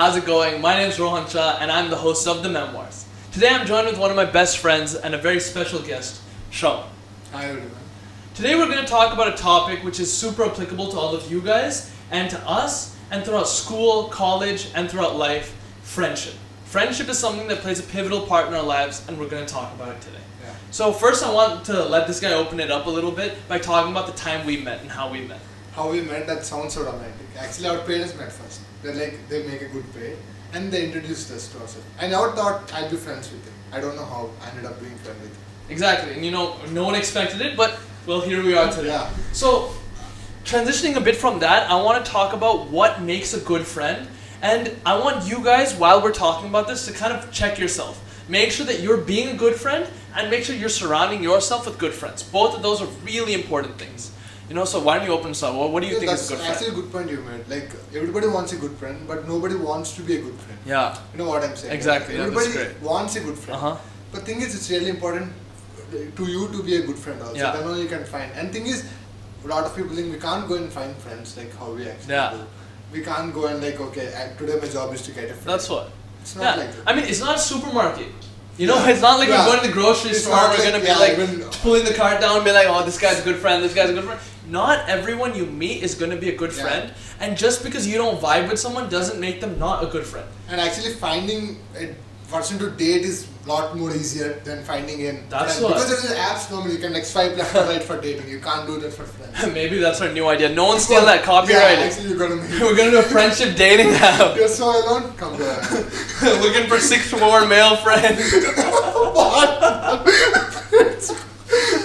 how's it going? My name is Rohan Shah and I'm the host of The Memoirs. Today I'm joined with one of my best friends and a very special guest, Shah. Hi everyone. Today we're going to talk about a topic which is super applicable to all of you guys and to us and throughout school, college, and throughout life, friendship. Friendship is something that plays a pivotal part in our lives and we're going to talk about it today. Yeah. So first I want to let this guy open it up a little bit by talking about the time we met and how we met. How we met, that sounds so romantic. Actually, our parents met first. They make a good pay and they introduced us to ourselves. I never thought I'd be friends with him. I don't know how I ended up being friends with him. Exactly, and no one expected it, but well, here we are today. Yeah. So, transitioning a bit from that, I want to talk about what makes a good friend, and I want you guys, while we're talking about this, to kind of check yourself. Make sure that you're being a good friend, and make sure you're surrounding yourself with good friends. Both of those are really important things. So why don't you open this up? What do you think is a good friend? That's actually a good point you made. Like, everybody wants a good friend, but nobody wants to be a good friend. Yeah. You know what I'm saying? Exactly. Like, everybody wants a good friend. Uh-huh. But thing is, it's really important to you to be a good friend also. Yeah. Then only you can find. And thing is, a lot of people think we can't go and find friends like how we actually do. We can't go and like, okay, today my job is to get a friend. That's what. It's not like that. I mean, it's not a supermarket. It's not like we're going to the grocery store, we're going to be pulling the cart down and be like, oh, this guy's a good friend, this guy's a good friend. Not everyone you meet is going to be a good friend. And just because you don't vibe with someone doesn't make them not a good friend. And actually finding a person to date is a lot more easier than finding a friend. Because there's apps normally you can like swipe left or right for dating. You can't do that for friends. Maybe that's our new idea. No one's stealing that copyright. Yeah, actually we're going to do a friendship dating app. You're so alone? Come there. Looking for 6 more male friends. What?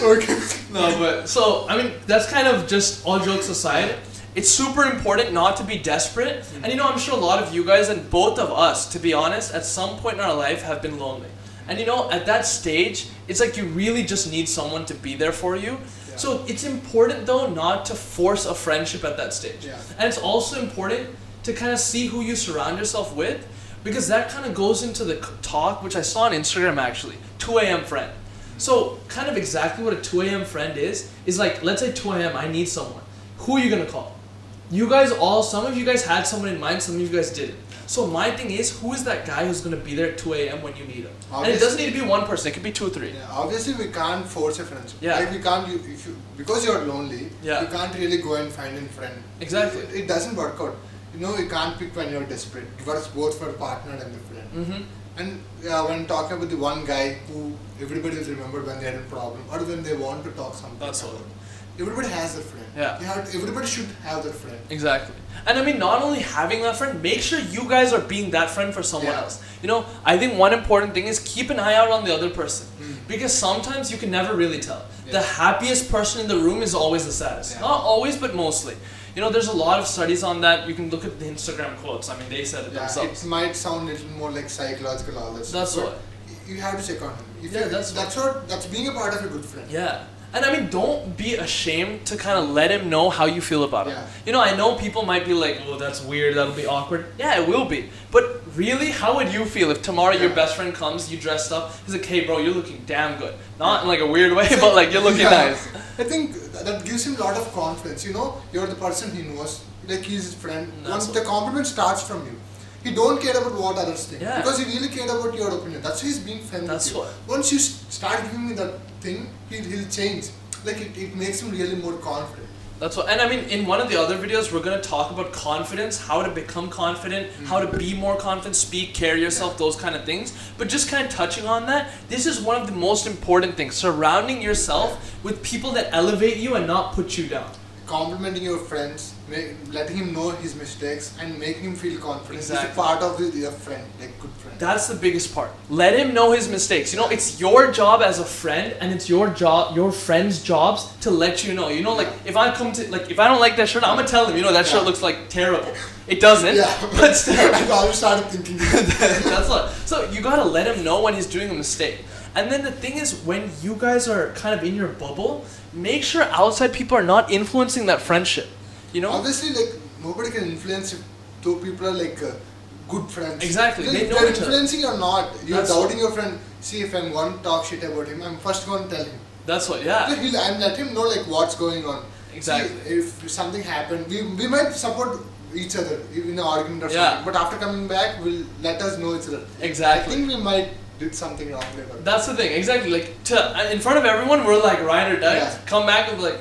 Okay. No, but so I mean that's kind of just all jokes aside. It's super important not to be desperate. And I'm sure a lot of you guys and both of us, to be honest, at some point in our life have been lonely. And at that stage, it's like you really just need someone to be there for you. Yeah. So it's important though not to force a friendship at that stage. Yeah. And it's also important to kind of see who you surround yourself with, because that kind of goes into the talk, which I saw on Instagram actually, 2 a.m. friend. So kind of exactly what a 2 a.m. friend is like, let's say 2 a.m. I need someone. Who are you going to call? Some of you guys had someone in mind, some of you guys didn't. So my thing is, who is that guy who's going to be there at 2 a.m. when you need him? Obviously, and it doesn't need to be one person, it could be 2 or 3. Yeah, obviously we can't force a friendship. Yeah. Like we can't, because you're lonely, yeah, you can't really go and find a friend. Exactly. It doesn't work out. You can't pick when you're desperate. It works both for a partner and a friend. Mm-hmm. And when talking about the one guy who everybody will remember when they had a problem or when they want to talk something. That's all. Everybody has that friend. Yeah. Everybody should have that friend. Exactly. And I mean, not only having that friend, make sure you guys are being that friend for someone else. I think one important thing is keep an eye out on the other person. Because sometimes you can never really tell. Yeah. The happiest person in the room is always the saddest. Yeah. Not always, but mostly. There's a lot of studies on that. You can look at the Instagram quotes. I mean, they said it themselves. It might sound a little more like psychological, all that stuff. That's what. You have to check on him. That's being a part of a good friend. Yeah. And I mean, don't be ashamed to kind of let him know how you feel about him. Yeah. I know people might be like, oh, that's weird, that'll be awkward. Yeah, it will be. But really, how would you feel if tomorrow your best friend comes, you dressed up, he's like, hey bro, you're looking damn good. Not in like a weird way, but like you're looking nice. I think that gives him a lot of confidence. You're the person he knows, like he's his friend. Once the compliment starts from you, he don't care about what others think. Yeah. Because he really cared about your opinion. That's why he's being friendly with you. What. Once you start giving me that thing, he'll change. Like it makes him really more confident. That's what. And I mean, in one of the other videos, we're going to talk about confidence, how to become confident, how to be more confident, speak, carry yourself, those kind of things. But just kind of touching on that, this is one of the most important things, surrounding yourself with people that elevate you and not put you down. Complimenting your friends, letting him know his mistakes and making him feel confident. Exactly. It's a part of your friend, like good friend. That's the biggest part. Let him know his mistakes. It's your job as a friend, and it's your job, your friend's jobs to let you know. Like if I don't like that shirt, I'm gonna tell him. That shirt looks like terrible. It doesn't. Yeah. But still, I always started thinking. That's what. So you gotta let him know when he's doing a mistake. And then the thing is, when you guys are kind of in your bubble, make sure outside people are not influencing that friendship. Obviously, like nobody can influence if two people are like good friends. Exactly. If they're influencing or not, you're doubting your friend. See, if I'm going to talk shit about him, I'm first going to tell him. That's what. Yeah. And let him know like what's going on. Exactly. See, if something happened, we might support each other in an argument or Yeah. something. But after coming back, will let us know each other. Exactly. I think we might did something wrong there. That's the thing, exactly. Like in front of everyone, we're like ride or die. Yeah. Come back and be like,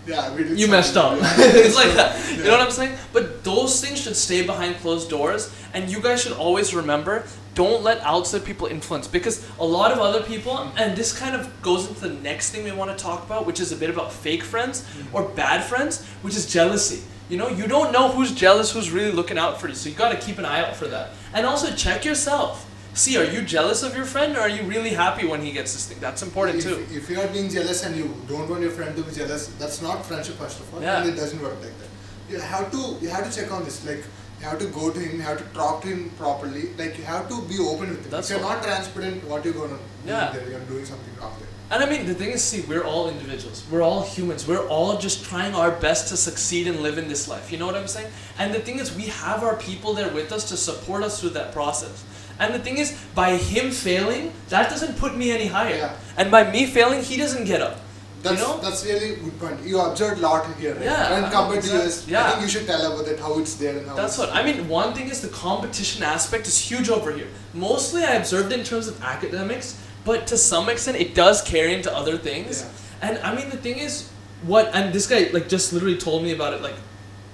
Yeah, we did. you messed up. Yeah. It's like that. Yeah. You know what I'm saying? But those things should stay behind closed doors, and you guys should always remember, don't let outside people influence, because a lot of other people, and this kind of goes into the next thing we want to talk about, which is a bit about fake friends or bad friends, which is jealousy. You know, you don't know who's jealous, who's really looking out for you, so you got to keep an eye out for that. And also check yourself. See, are you jealous of your friend, or are you really happy when he gets this thing? That's important too. If you are being jealous and you don't want your friend to be jealous, that's not friendship first of all, Yeah. and it doesn't work like that. You have to check on this. Like you have to go to him, you have to talk to him properly. Like you have to be open with him. That's if you're what- not transparent, what you're gonna Yeah. do there? You're doing something wrong there. And I mean, the thing is, see, we're all individuals. We're all humans. We're all just trying our best to succeed and live in this life. You know what I'm saying? And the thing is, we have our people there with us to support us through that process. And the thing is, by him failing, that doesn't put me any higher. Yeah. And by me failing, he doesn't get up. That's really a good point. You observed a lot here, right? Yeah, When compared to exactly. US, Yeah. I think you should tell about that, how it's there and how That's it's what I mean. One thing is the competition aspect is huge over here. Mostly, I observed it in terms of academics, but to some extent, it does carry into other things. Yeah. And I mean, the thing is, and this guy like just literally told me about it like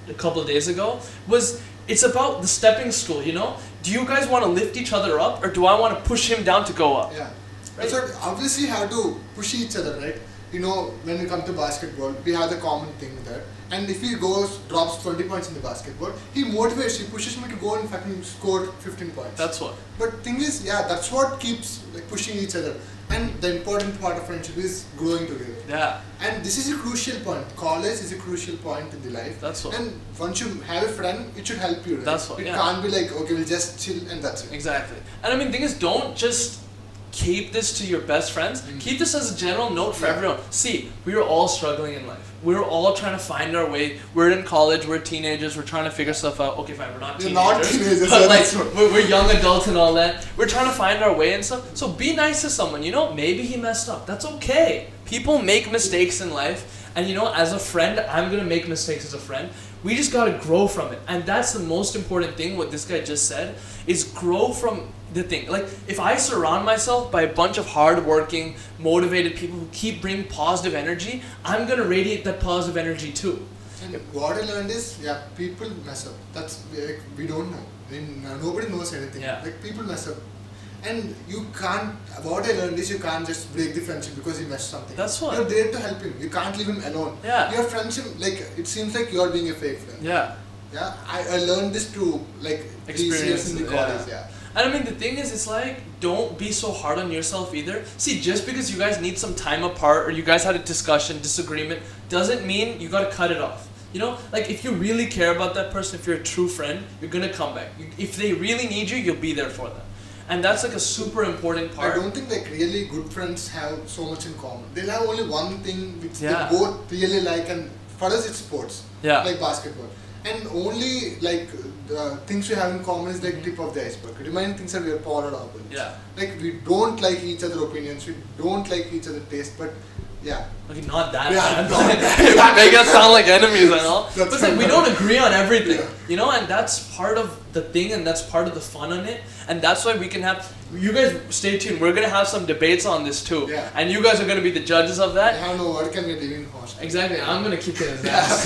a couple of days ago, was it's about the stepping stool. You know, do you guys want to lift each other up, or do I want to push him down to go up? Yeah. Right? That's what obviously you have to push each other, right? You know, when we come to basketball, we have the common thing there. And if he drops 20 points in the basketball, he motivates, he pushes me to go and fucking score 15 points. That's what. But thing is, yeah, that's what keeps like pushing each other. And the important part of friendship is growing together. Yeah. And this is a crucial point. College is a crucial point in the life. That's what. And once you have a friend, it should help you. Right? That's what, It yeah. can't be like, okay, we'll just chill and that's it. Exactly. And I mean, the thing is, don't just keep this to your best friends. Keep this as a general note for Yeah. everyone. See, we are all struggling in life. We're all trying to find our way. We're in college. We're teenagers. We're trying to figure stuff out. Okay, fine, we're not You're teenagers. not teenagers, but yeah, like that's what- we're young adults and all that. We're trying to find our way and stuff. So be nice to someone. You know, maybe he messed up. That's okay. People make mistakes in life, and you know, as a friend, I'm gonna make mistakes as a friend. We just gotta grow from it, and that's the most important thing. What this guy just said is grow from the thing. Like, if I surround myself by a bunch of hardworking, motivated people who keep bringing positive energy, I'm gonna radiate that positive energy too. And what I learned is, yeah, people mess up. That's like, we don't know. I mean, nobody knows anything. Yeah. Like people mess up, and you can't. What I learned is you can't just break the friendship because he messed something. That's what. You're there to help him. You can't leave him alone. Yeah. Your friendship, like it seems like you're being a fake friend. Yeah. Yeah. I learned this through like 3 years in the college. Yeah. And I mean, the thing is, it's like, don't be so hard on yourself either. See, just because you guys need some time apart or you guys had a discussion, disagreement, doesn't mean you gotta cut it off. You know, like if you really care about that person, if you're a true friend, you're gonna come back. If they really need you, you'll be there for them. And that's like a super important part. I don't think like really good friends have so much in common. They'll have only one thing which Yeah. they both really like, and for us it's sports. Yeah. Like basketball. And only like the things we have in common is like tip of the iceberg. Remaining things are we are polar opposites. Yeah. Like we don't like each other opinions, we don't like each other taste, but yeah. Okay, not that Yeah, bad. not that Make us sound like enemies and all. That's But it's like we fine. don't agree on everything. Yeah. You know, and that's part of the thing, and that's part of the fun on it. And that's why we can have, you guys stay tuned, we're gonna have some debates on this too. Yeah. And you guys are gonna be the judges of I that. have no word, can we live in hostel? Exactly, I'm gonna kick his ass.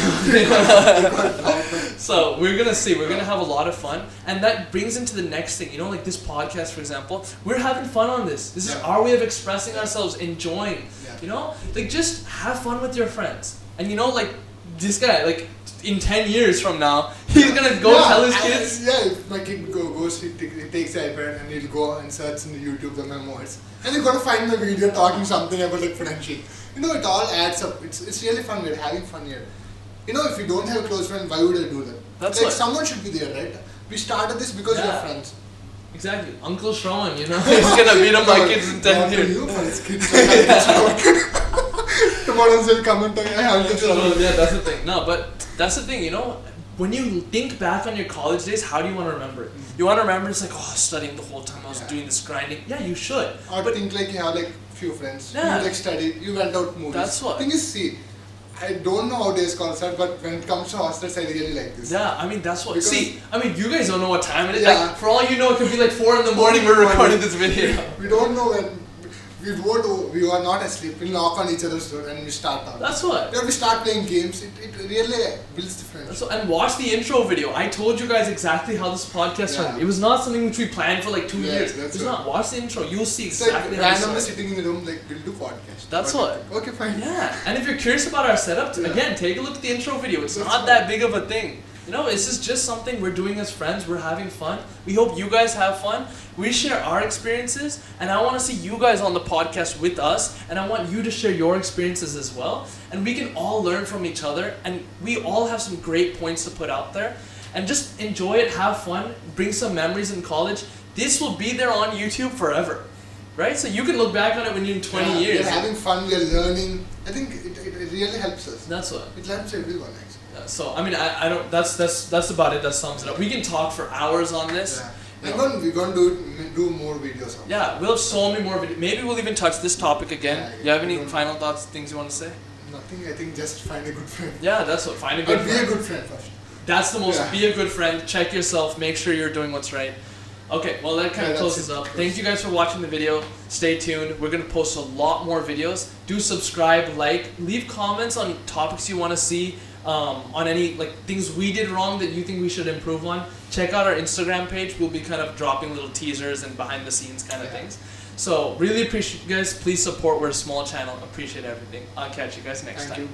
So we're gonna see, we're gonna have a lot of fun, and that brings into the next thing. You know, like this podcast, for example, we're having fun on this. This is Yeah. our way of expressing ourselves, enjoying. Yeah. You know, like just have fun with your friends, and you know, like this guy, like in 10 years from now, he's gonna go tell his kids. Yeah, if my kid goes, he takes the iPad and he'll go and search in the YouTube the memoirs, and he's gonna find the video talking something about like friendship. You know, it all adds up. It's really fun. We're having fun here. You know, if you don't have a close friend, why would I do that? That's like what- someone should be there, right? We started this because Yeah. we're friends. Exactly, Uncle Sravan, you know, he's gonna beat up my kids in 10 Not years. you, but his kids. Tomorrow they'll comment on I have to So, yeah, that's the thing. No, but that's the thing, you know, when you think back on your college days, how do you want to remember it? You want to remember it's like, oh, I was studying the whole time, I was Yeah. doing this grinding. Yeah, you should. Or But think like you have like few friends. Yeah. You like studied, you went out movies. That's what- Thing is, see, I don't know how day scholars are, but when it comes to hostels, I really like this. Yeah, I mean that's what. Because- See, I mean you guys don't know what time it is. Yeah. Like for all you know, it could be like 4 in the morning. We're recording this video. We don't know when we are not asleep. We knock on each other's door and we start talking. That's what. Then we start playing games. It really builds the friendship. So, and watch the intro video. I told you guys exactly how this podcast started. It was not something which we planned for like 2 years. That's It's not. Watch the intro. You'll see It's exactly like how it randomly started. sitting in the room, like we'll do podcast. That's what. Okay, fine. Yeah, and if you're curious about our setup, again, take a look at the intro video. It's That's not fine. that big of a thing. You know, this is just something we're doing as friends. We're having fun. We hope you guys have fun. We share our experiences, and I want to see you guys on the podcast with us, and I want you to share your experiences as well. And we can all learn from each other, and we all have some great points to put out there. And just enjoy it, have fun, bring some memories in college. This will be there on YouTube forever, right? So you can look back on it when you're in 20 years. We're having fun, we're learning. I think it really helps us. That's what. It helps everyone actually. So I mean I don't that's about it. That sums it up. We can talk for hours on this. Yeah. We're gonna do more videos on Yeah, we'll have so many more videos. Maybe we'll even touch this topic again. Yeah, You have any don't- final thoughts, things you want to say? Nothing, I think just find a good friend. Yeah, that's what. Find a good But be friend. a good friend first. That's the most. Yeah. Be a good friend. Check yourself. Make sure you're doing what's right. Okay, well that kind of Yeah, closes that's it. up. Thank you guys for watching the video. Stay tuned. We're gonna post a lot more videos. Do subscribe, like, leave comments on topics you want to see. On any like things we did wrong that you think we should improve on. Check out our Instagram page. We'll be kind of dropping little teasers and behind the scenes kind of things. So really appreciate you guys. Please support. We're a small channel. Appreciate everything. I'll catch you guys next Thank time. you.